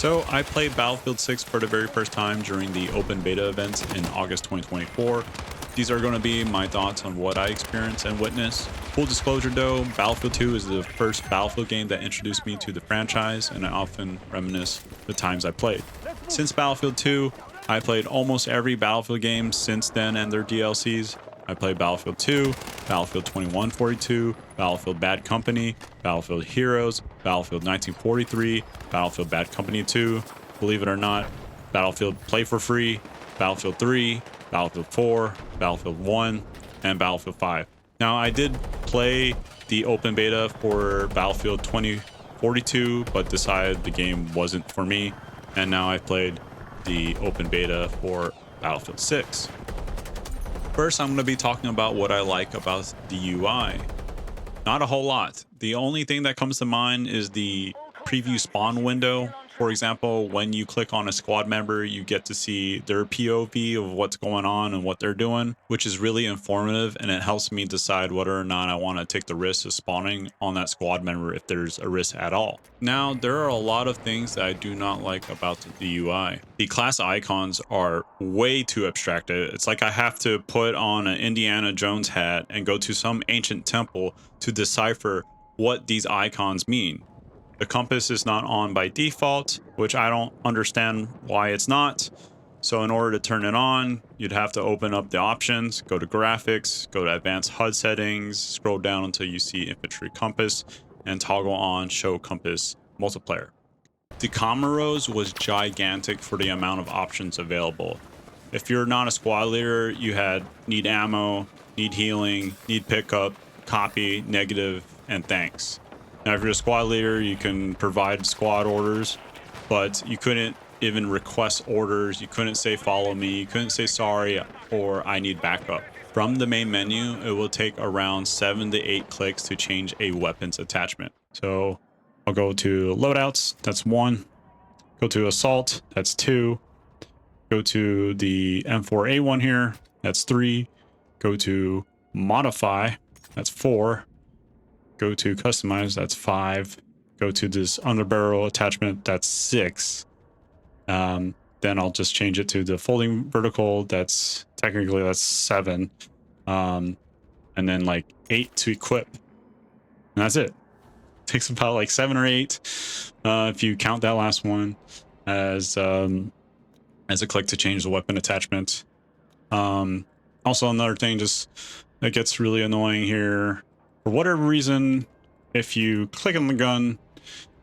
So I played Battlefield 6 for the very first time during the open beta events in August 2024. These are going to be my thoughts on what I experienced and witnessed. Full disclosure though, Battlefield 2 is the first Battlefield game that introduced me to the franchise, and I often reminisce the times I played. Since Battlefield 2, I played almost every Battlefield game since then and their DLCs. I played Battlefield 2, Battlefield 2142, Battlefield Bad Company, Battlefield Heroes, Battlefield 1943, Battlefield Bad Company 2, believe it or not, Battlefield Play for Free, Battlefield 3, Battlefield 4, Battlefield 1, and Battlefield 5. Now, I did play the open beta for Battlefield 2042, but decided the game wasn't for me, and now I played the open beta for Battlefield 6. First, I'm going to be talking about what I like about the UI. Not a whole lot. The only thing that comes to mind is the preview spawn window. For example, when you click on a squad member, you get to see their POV of what's going on and what they're doing, which is really informative, and it helps me decide whether or not I want to take the risk of spawning on that squad member if there's a risk at all. Now, there are a lot of things that I do not like about the UI. The class icons are way too abstracted. It's like I have to put on an Indiana Jones hat and go to some ancient temple to decipher what these icons mean. The compass is not on by default, which I don't understand why it's not. So in order to turn it on, you'd have to open up the options, go to graphics, go to advanced HUD settings, scroll down until you see infantry compass, and toggle on show compass multiplayer. The comma rows was gigantic for the amount of options available. If you're not a squad leader, you had need ammo, need healing, need pickup, copy, negative, and thanks. Now, if you're a squad leader, you can provide squad orders, but you couldn't even request orders. You couldn't say follow me. You couldn't say sorry or I need backup. From the main menu, it will take around 7 to 8 clicks to change a weapons attachment. So I'll go to loadouts. That's 1. Go to assault. That's 2. Go to the M4A1 here. That's 3. Go to modify. That's 4. Go to customize, that's 5. Go to this underbarrel attachment, that's 6. Then I'll just change it to the folding vertical, that's 7. And then like 8 to equip. And that's it. Takes about like 7 or 8 if you count that last one as a click to change the weapon attachment. Also another thing just that gets really annoying here. For whatever reason, if you click on the gun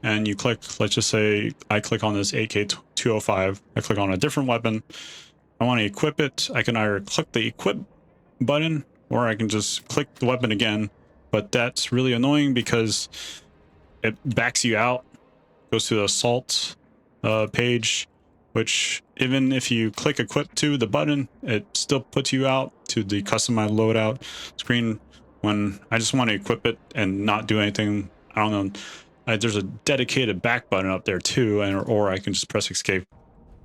and you click, let's just say I click on this AK-205, I click on a different weapon, I want to equip it, I can either click the equip button or I can just click the weapon again, but that's really annoying because it backs you out, goes to the assault page, which even if you click equip to the button, it still puts you out to the customized loadout screen. When I just want to equip it and not do anything, I don't know, there's a dedicated back button up there too, or I can just press escape.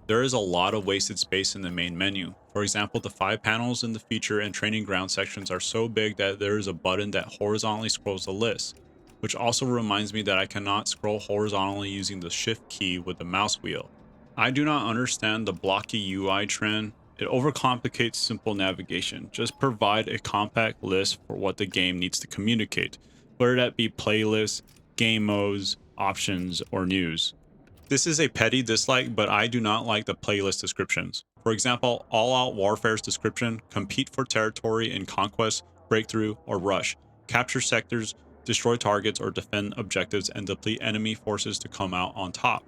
There is a lot of wasted space in the main menu. For example, the 5 panels in the feature and training ground sections are so big that there is a button that horizontally scrolls the list, which also reminds me that I cannot scroll horizontally using the shift key with the mouse wheel. I do not understand the blocky UI trend. It overcomplicates simple navigation. Just provide a compact list for what the game needs to communicate, whether that be playlists, game modes, options, or news. This is a petty dislike, but I do not like the playlist descriptions. For example, All Out Warfare's description: compete for territory in conquest, breakthrough, or rush, capture sectors, destroy targets, or defend objectives, and deplete enemy forces to come out on top.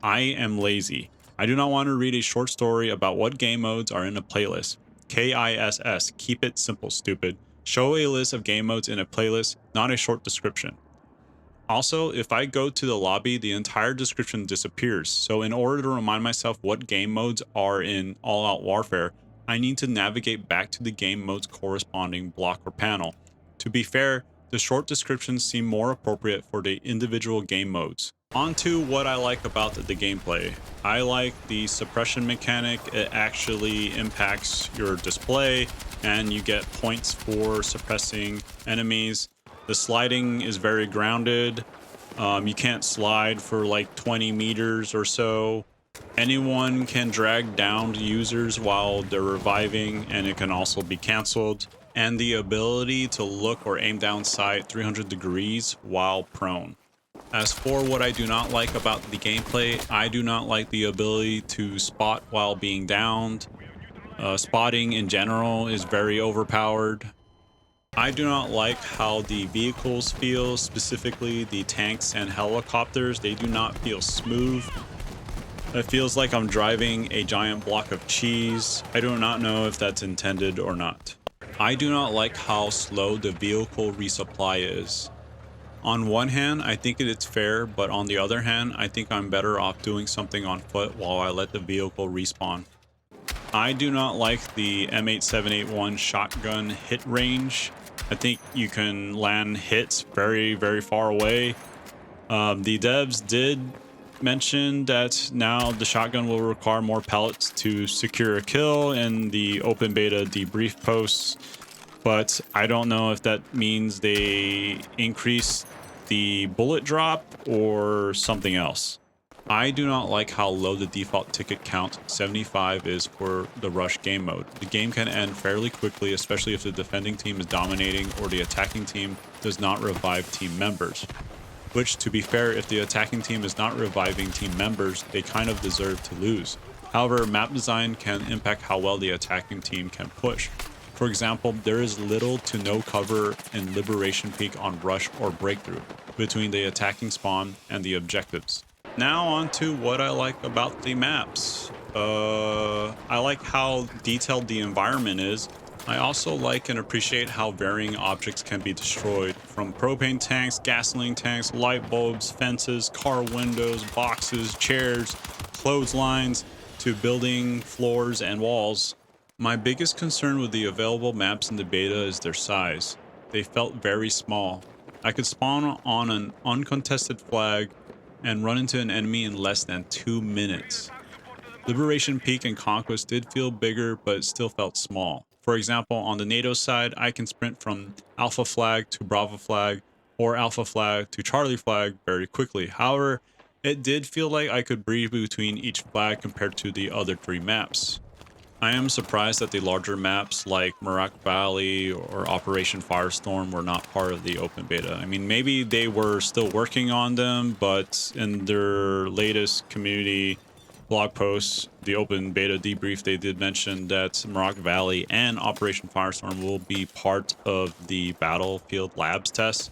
I am lazy. I do not want to read a short story about what game modes are in a playlist. KISS, keep it simple, stupid. Show a list of game modes in a playlist, not a short description. Also, if I go to the lobby, the entire description disappears. So in order to remind myself what game modes are in All Out Warfare, I need to navigate back to the game mode's corresponding block or panel. To be fair, the short descriptions seem more appropriate for the individual game modes. On to what I like about the gameplay. I like the suppression mechanic. It actually impacts your display and you get points for suppressing enemies. The sliding is very grounded. You can't slide for like 20 meters or so. Anyone can drag down users while they're reviving, and it can also be canceled. And the ability to look or aim down sight 300 degrees while prone. As for what I do not like about the gameplay, I do not like the ability to spot while being downed. Spotting in general is very overpowered. I do not like how the vehicles feel, specifically the tanks and helicopters. They do not feel smooth. It feels like I'm driving a giant block of cheese. I do not know if that's intended or not. I do not like how slow the vehicle resupply is. On one hand, I think it's fair, but on the other hand, I think I'm better off doing something on foot while I let the vehicle respawn. I do not like the M8781 shotgun hit range. I think you can land hits very, very far away. The devs did mention that now the shotgun will require more pellets to secure a kill in the open beta debrief posts, but I don't know if that means they increase the bullet drop or something else. I do not like how low the default ticket count 75 is for the rush game mode. The game can end fairly quickly, especially if the defending team is dominating or the attacking team does not revive team members. Which, to be fair, if the attacking team is not reviving team members, they kind of deserve to lose. However, map design can impact how well the attacking team can push. For example, there is little to no cover in Liberation Peak on Rush or Breakthrough between the attacking spawn and the objectives. Now on to what I like about the maps. I like how detailed the environment is. I also like and appreciate how varying objects can be destroyed, from propane tanks, gasoline tanks, light bulbs, fences, car windows, boxes, chairs, clotheslines, to building floors and walls. My biggest concern with the available maps in the beta is their size. They felt very small. I could spawn on an uncontested flag and run into an enemy in less than 2 minutes. Liberation Peak and Conquest did feel bigger, but still felt small. For example, on the NATO side, I can sprint from Alpha Flag to Bravo Flag or Alpha Flag to Charlie Flag very quickly. However, it did feel like I could breathe between each flag compared to the other 3 maps. I am surprised that the larger maps like Merak Valley or Operation Firestorm were not part of the open beta. I mean, maybe they were still working on them, but in their latest community blog posts, the open beta debrief, they did mention that Merak Valley and Operation Firestorm will be part of the Battlefield Labs test.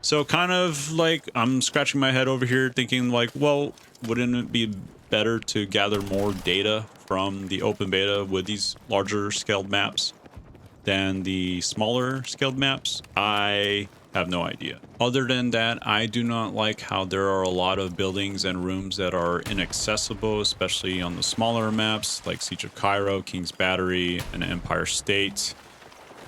So kind of like I'm scratching my head over here thinking like, well, wouldn't it be better to gather more data from the open beta with these larger scaled maps than the smaller scaled maps? I have no idea. Other than that, I do not like how there are a lot of buildings and rooms that are inaccessible, especially on the smaller maps like Siege of Cairo, King's Battery, and Empire State.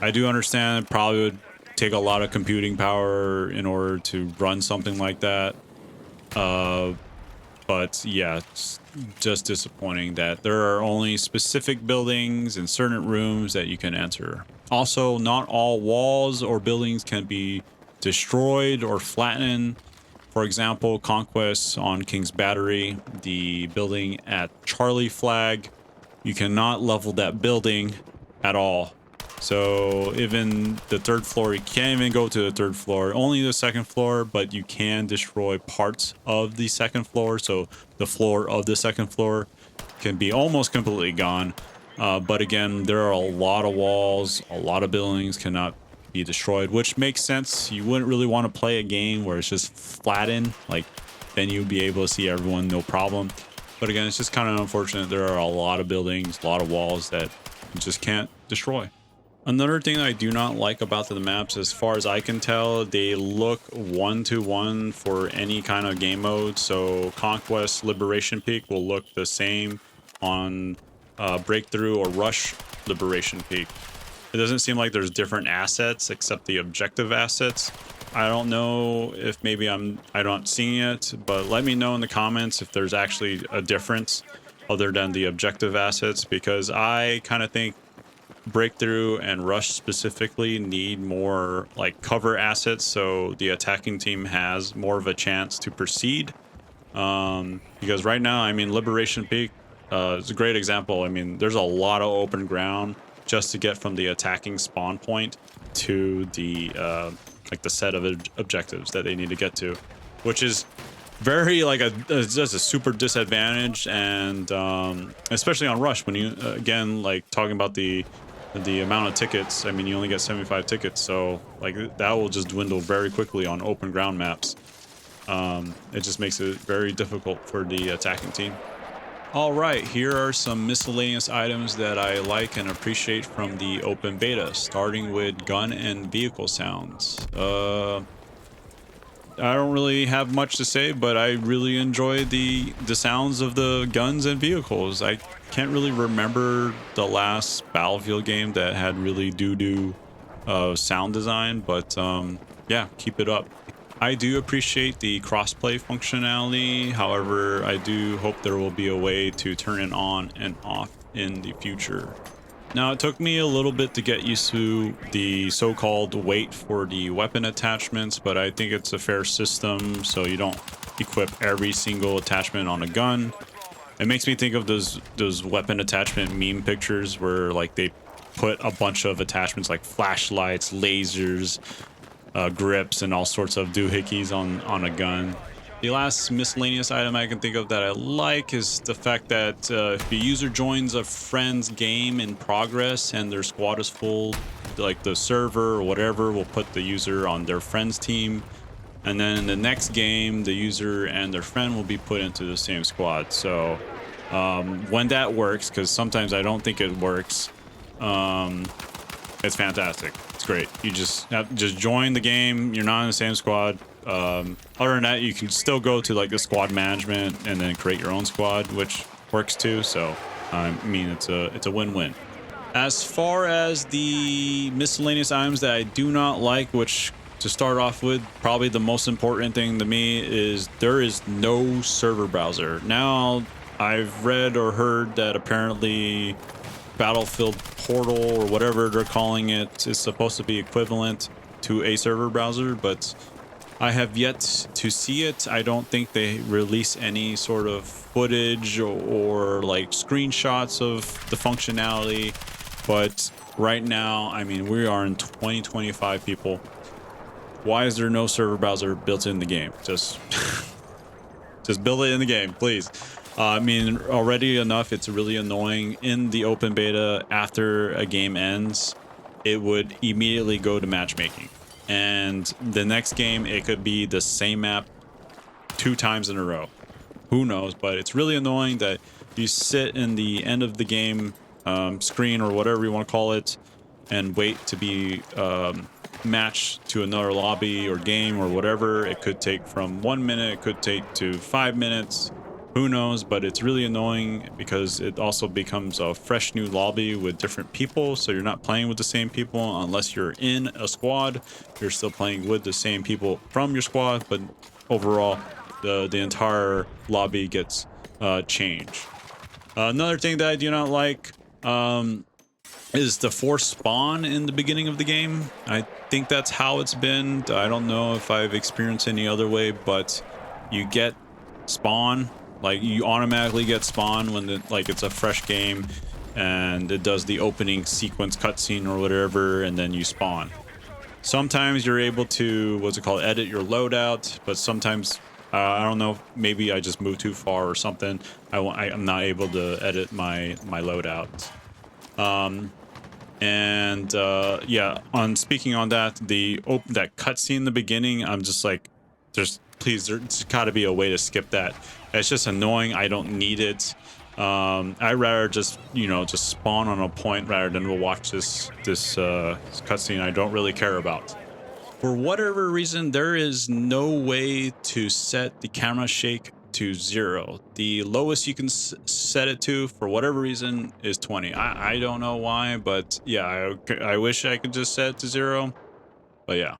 I do understand it probably would take a lot of computing power in order to run something like that. But yeah, it's just disappointing that there are only specific buildings and certain rooms that you can enter. Also, not all walls or buildings can be destroyed or flattened. For example, Conquest on King's Battery, the building at Charlie Flag, you cannot level that building at all. So even the 3rd floor, you can't even go to the 3rd floor, only the 2nd floor, but you can destroy parts of the 2nd floor. So the floor of the 2nd floor can be almost completely gone. But again, there are a lot of walls, a lot of buildings cannot be destroyed, which makes sense. You wouldn't really want to play a game where it's just flattened, like then you'd be able to see everyone, no problem. But again, it's just kind of unfortunate. There are a lot of buildings, a lot of walls that you just can't destroy. Another thing I do not like about the maps, as far as I can tell, they look one-to-one for any kind of game mode. So Conquest Liberation Peak will look the same on Breakthrough or Rush Liberation Peak. It doesn't seem like there's different assets except the objective assets. I don't know if maybe I'm not seeing it, but let me know in the comments if there's actually a difference other than the objective assets, because I kind of think Breakthrough and Rush specifically need more like cover assets, so the attacking team has more of a chance to proceed. Because right now, I mean, Liberation Peak is a great example. I mean, there's a lot of open ground just to get from the attacking spawn point to the like the set of objectives that they need to get to, which is very like just a super disadvantage. And especially on Rush, when you again like talking about the amount of tickets, I mean, you only get 75 tickets, so like that will just dwindle very quickly on open ground maps. It just makes it very difficult for the attacking team. All right, here are some miscellaneous items that I like and appreciate from the open beta, starting with gun and vehicle sounds. I don't really have much to say, but I really enjoy the sounds of the guns and vehicles. I can't really remember the last Battlefield game that had really doo-doo sound design, but yeah, keep it up. I do appreciate the crossplay functionality. However, I do hope there will be a way to turn it on and off in the future. Now, it took me a little bit to get used to the so-called wait for the weapon attachments, but I think it's a fair system, so you don't equip every single attachment on a gun. It makes me think of those weapon attachment meme pictures where like they put a bunch of attachments like flashlights, lasers, grips, and all sorts of doohickeys on a gun. The last miscellaneous item I can think of that I like is the fact that if the user joins a friend's game in progress and their squad is full, like the server or whatever will put the user on their friend's team. And then in the next game, the user and their friend will be put into the same squad. So when that works, because sometimes I don't think it works, it's fantastic. It's great. You just join the game. You're not in the same squad. Other than that, you can still go to like the squad management and then create your own squad, which works too. So I mean, it's a win-win. As far as the miscellaneous items that I do not like, which to start off with, probably the most important thing to me is there is no server browser. Now, I've read or heard that apparently Battlefield Portal or whatever they're calling it is supposed to be equivalent to a server browser, but I have yet to see it. I don't think they release any sort of footage or like screenshots of the functionality. But right now, I mean, we are in 2025, people. Why is there no server browser built in the game? Just just build it in the game, please. I mean, already enough, it's really annoying. In the open beta, after a game ends, it would immediately go to matchmaking. And the next game, it could be the same map 2 times in a row. Who knows? But it's really annoying that you sit in the end of the game screen or whatever you want to call it and wait to be matched to another lobby or game or whatever. It could take from 1 minute, it could take to 5 minutes. Who knows? But it's really annoying because it also becomes a fresh new lobby with different people. So you're not playing with the same people unless you're in a squad. You're still playing with the same people from your squad, but overall, the entire lobby gets changed. Another thing that I do not like is the forced spawn in the beginning of the game. I think that's how it's been. I don't know if I've experienced any other way, but you get spawn. Like you automatically get spawn when it's a fresh game and it does the opening sequence cutscene or whatever, and then you spawn. Sometimes you're able to, what's it called, edit your loadout, but sometimes I don't know, maybe I just moved too far or something. I'm not able to edit my loadout. Yeah, on speaking on that, that cutscene in the beginning, I'm just like, there's got to be a way to skip that. It's just annoying. I don't need it. I'd rather just just spawn on a point rather than watch this cutscene I don't really care about. For whatever reason, there is no way to set the camera shake to 0. The lowest you can set it to, for whatever reason, is 20. I don't know why, but yeah, I wish I could just set it to 0. But yeah.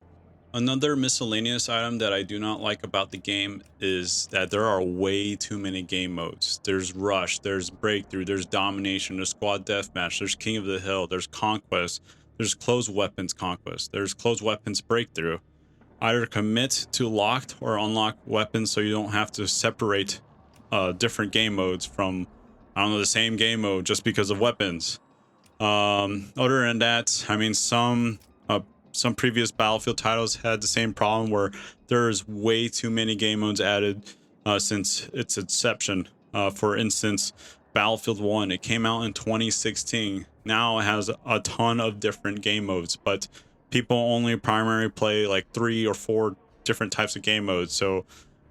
Another miscellaneous item that I do not like about the game is that there are way too many game modes. There's Rush, there's Breakthrough, there's Domination, there's Squad Deathmatch, there's King of the Hill, there's Conquest, there's Closed Weapons Conquest, there's Closed Weapons Breakthrough. Either commit to locked or unlocked weapons so you don't have to separate different game modes from, I don't know, the same game mode just because of weapons. Other than that, I mean, some previous Battlefield titles had the same problem where there's way too many game modes added since its inception. For instance, Battlefield 1, it came out in 2016. Now it has a ton of different game modes, but people only primarily play like 3 or 4 different types of game modes. So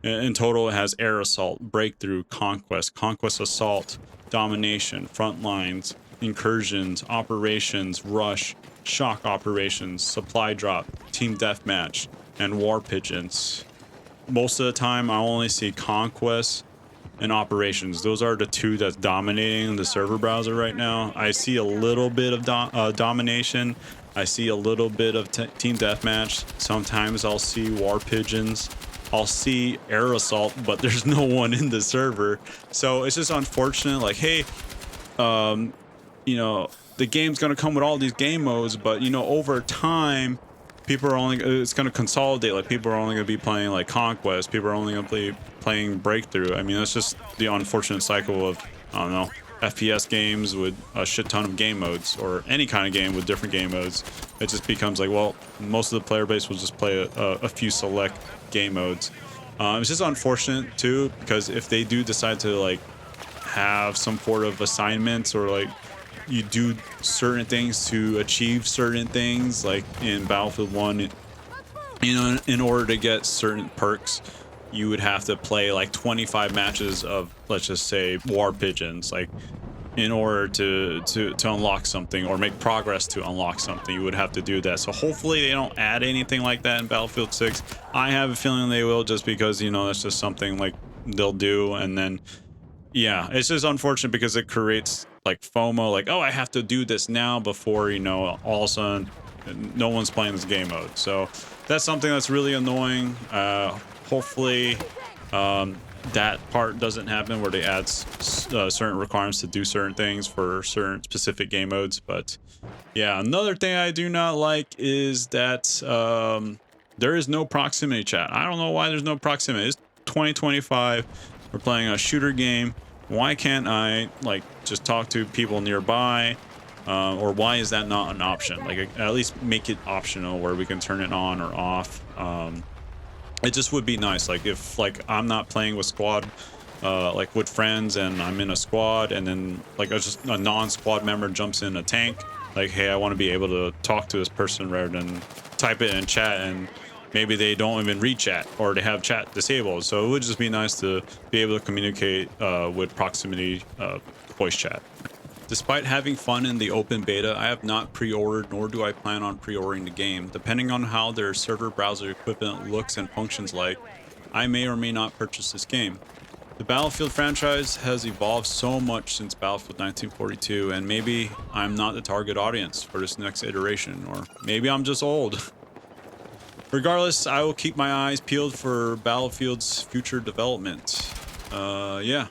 in total, it has Air Assault, Breakthrough, Conquest, Conquest Assault, Domination, Frontlines, Incursions, Operations, Rush, Shock Operations, Supply Drop, Team Deathmatch, and War Pigeons. Most of the time, I only see Conquest and Operations. Those are the two that's dominating the server browser right now. I see a little bit of Domination. I see a little bit of Team Deathmatch. Sometimes I'll see War Pigeons. I'll see Air Assault, but there's no one in the server. So it's just unfortunate. Like, hey, you know, the game's going to come with all these game modes, but, you know, over time, people are only, it's going to consolidate. Like, people are only going to be playing, like, Conquest. People are only going to be playing Breakthrough. I mean, that's just the unfortunate cycle of, I don't know, FPS games with a shit ton of game modes, or any kind of game with different game modes. It just becomes like, well, most of the player base will just play a few select game modes. It's just unfortunate, too, because if they do decide to, like, have some sort of assignments, or, like, you do certain things to achieve certain things, like in Battlefield 1, you know, in order to get certain perks, you would have to play like 25 matches of, let's just say, War Pigeons, like, in order to unlock something or make progress to unlock something. You would have to do that. So hopefully they don't add anything like that in Battlefield 6. I have a feeling they will, just because, you know, it's just something like they'll do. And then, yeah, it's just unfortunate because it creates like FOMO, like, oh, I have to do this now before, you know, all of a sudden no one's playing this game mode. So that's something that's really annoying. Hopefully that part doesn't happen, where they add certain requirements to do certain things for certain specific game modes. But yeah, another thing I do not like is that there is no proximity chat. I don't know why there's no proximity. It's 2025. We're playing a shooter game. Why can't I, like, just talk to people nearby? Or why is that not an option? Like, at least make it optional where we can turn it on or off. It just would be nice, like, if, like, I'm not playing with squad, like with friends, and I'm in a squad, and then like just a non-squad member jumps in a tank, like, hey, I want to be able to talk to this person rather than type it in chat, and maybe they don't even read chat, or they have chat disabled. So it would just be nice to be able to communicate with proximity voice chat. Despite having fun in the open beta, I have not pre-ordered, nor do I plan on pre-ordering the game. Depending on how their server browser equivalent looks and functions like, I may or may not purchase this game. The Battlefield franchise has evolved so much since Battlefield 1942, and maybe I'm not the target audience for this next iteration, or maybe I'm just old. Regardless, I will keep my eyes peeled for Battlefield's future development. Yeah.